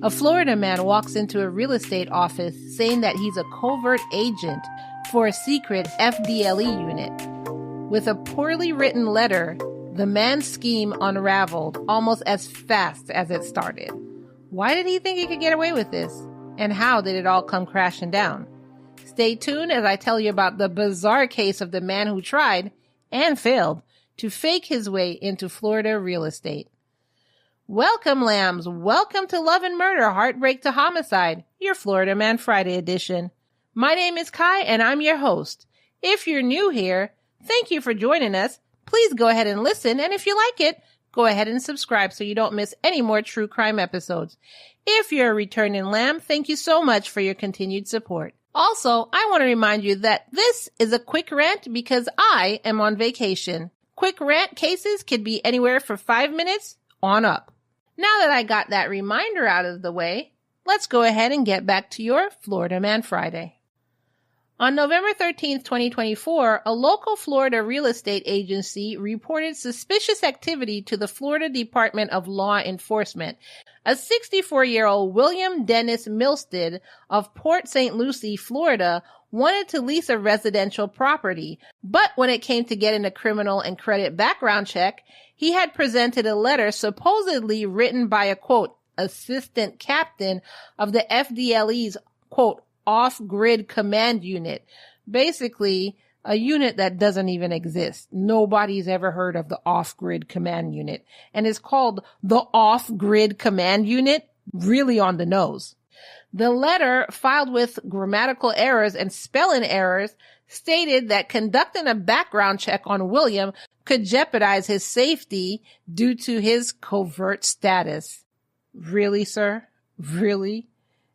A Florida man walks into a real estate office saying that he's a covert agent for a secret FDLE unit. With a poorly written letter, the man's scheme unraveled almost as fast as it started. Why did he think he could get away with this? And how did it all come crashing down? Stay tuned as I tell you about the bizarre case of the man who tried, and failed, to fake his way into Florida real estate. Welcome, lambs. Welcome to Love and Murder, Heartbreak to Homicide, your Florida Man Friday edition. My name is Kai, and I'm your host. If you're new here, thank you for joining us. Please go ahead and listen, and if you like it, go ahead and subscribe so you don't miss any more true crime episodes. If you're a returning lamb, thank you so much for your continued support. Also, I want to remind you that this is a quick rant because I am on vacation. Quick rant cases could be anywhere from 5 minutes on up. Now that I got that reminder out of the way, let's go ahead and get back to your Florida Man Friday. On November 13th, 2024, a local Florida real estate agency reported suspicious activity to the Florida Department of Law Enforcement. A 64-year-old William Dennis Milstead of Port St. Lucie, Florida, wanted to lease a residential property, but when it came to getting a criminal and credit background check, he had presented a letter supposedly written by a, quote, assistant captain of the FDLE's, quote, off-grid command unit. Basically, a unit that doesn't even exist. Nobody's ever heard of the off-grid command unit. And it's called the off-grid command unit. Really on the nose. The letter, filed with grammatical errors and spelling errors, stated that conducting a background check on William could jeopardize his safety due to his covert status. Really, sir? Really?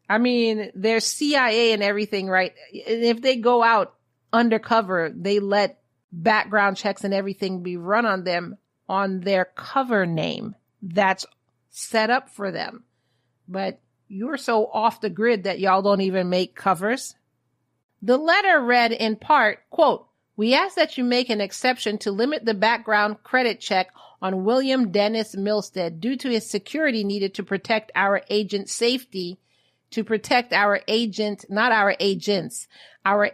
I mean, there's CIA and everything, right? If they go out undercover, they let background checks and everything be run on them on their cover name. That's set up for them. But you're so off the grid that y'all don't even make covers. The letter read in part, quote, "We ask that you make an exception to limit the background credit check on William Dennis Milstead due to his security needed to protect our agent's safety, our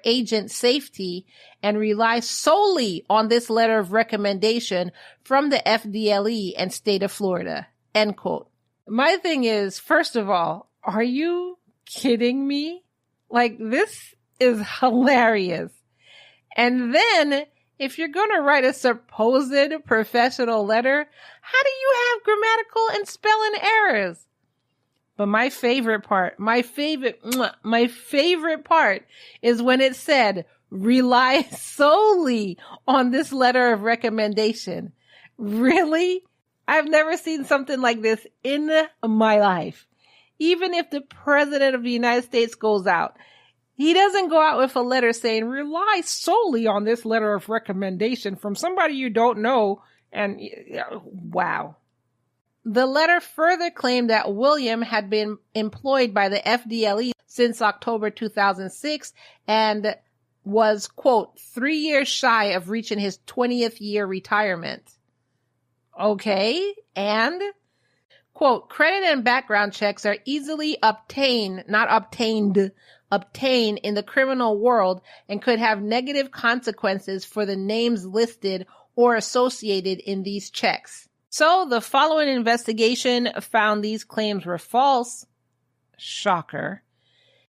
agent's safety, and rely solely on this letter of recommendation from the FDLE and state of Florida," end quote. My thing is, first of all, are you kidding me? Like, this is hilarious. And then, if you're going to write a supposed professional letter, how do you have grammatical and spelling errors? But my favorite part is when it said, rely solely on this letter of recommendation. Really? I've never seen something like this in my life. Even if the president of the United States goes out, he doesn't go out with a letter saying, rely solely on this letter of recommendation from somebody you don't know. And wow. The letter further claimed that William had been employed by the FDLE since October 2006 and was, quote, 3 years shy of reaching his 20th year retirement. Okay, and, quote, credit and background checks are easily obtained in the criminal world and could have negative consequences for the names listed or associated in these checks. So the following investigation found these claims were false. Shocker.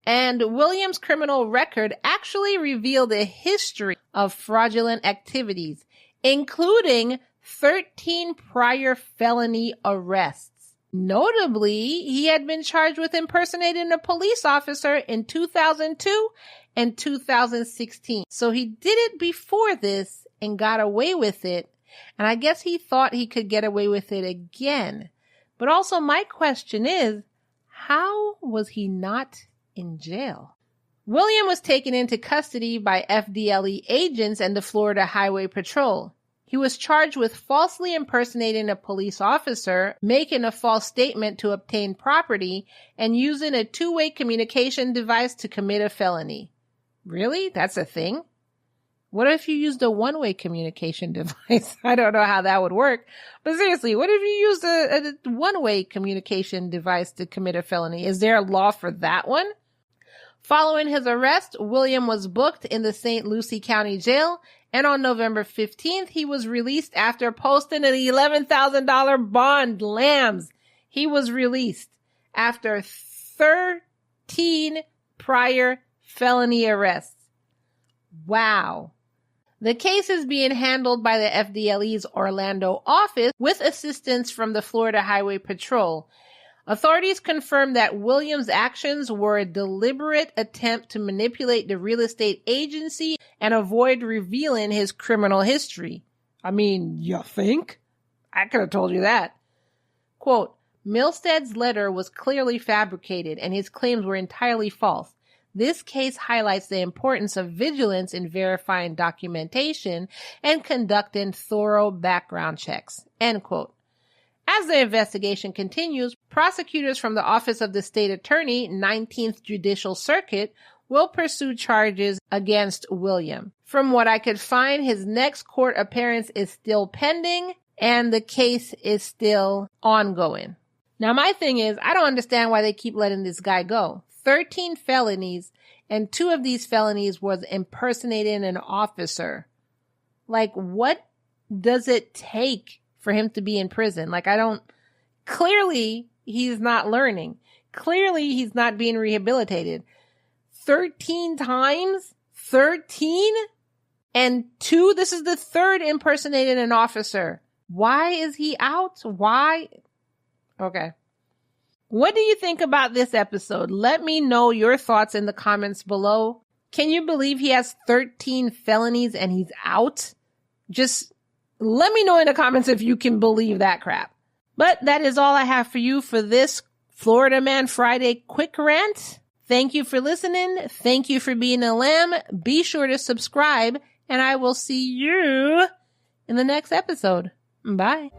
And William's criminal record actually revealed a history of fraudulent activities, including 13 prior felony arrests. Notably, he had been charged with impersonating a police officer in 2002 and 2016. So he did it before this and got away with it. And I guess he thought he could get away with it again. But also my question is, how was he not in jail? William was taken into custody by FDLE agents and the Florida Highway Patrol. He was charged with falsely impersonating a police officer, making a false statement to obtain property, and using a two-way communication device to commit a felony. Really? That's a thing? What if you used a one-way communication device? I don't know how that would work. But seriously, what if you used a one-way communication device to commit a felony? Is there a law for that one? Following his arrest, William was booked in the St. Lucie County Jail, and on November 15th, he was released after posting an $11,000 bond. Lambs. He was released after 13 prior felony arrests. Wow. The case is being handled by the FDLE's Orlando office with assistance from the Florida Highway Patrol. Authorities confirmed that Williams' actions were a deliberate attempt to manipulate the real estate agency and avoid revealing his criminal history. I mean, you think? I could have told you that. Quote, Milstead's letter was clearly fabricated and his claims were entirely false. This case highlights the importance of vigilance in verifying documentation and conducting thorough background checks. End quote. As the investigation continues, prosecutors from the Office of the State Attorney, 19th Judicial Circuit, will pursue charges against William. From what I could find, his next court appearance is still pending and the case is still ongoing. Now, my thing is, I don't understand why they keep letting this guy go. 13 felonies, and 2 of these felonies was impersonating an officer. Like, what does it take for him to be in prison? Clearly, he's not learning. Clearly, he's not being rehabilitated. 13 times? 13? And 2, this is the 3rd impersonating an officer. Why is he out? Why? Okay. What do you think about this episode? Let me know your thoughts in the comments below. Can you believe he has 13 felonies and he's out? Just let me know in the comments if you can believe that crap. But that is all I have for you for this Florida Man Friday quick rant. Thank you for listening. Thank you for being a lamb. Be sure to subscribe and I will see you in the next episode. Bye.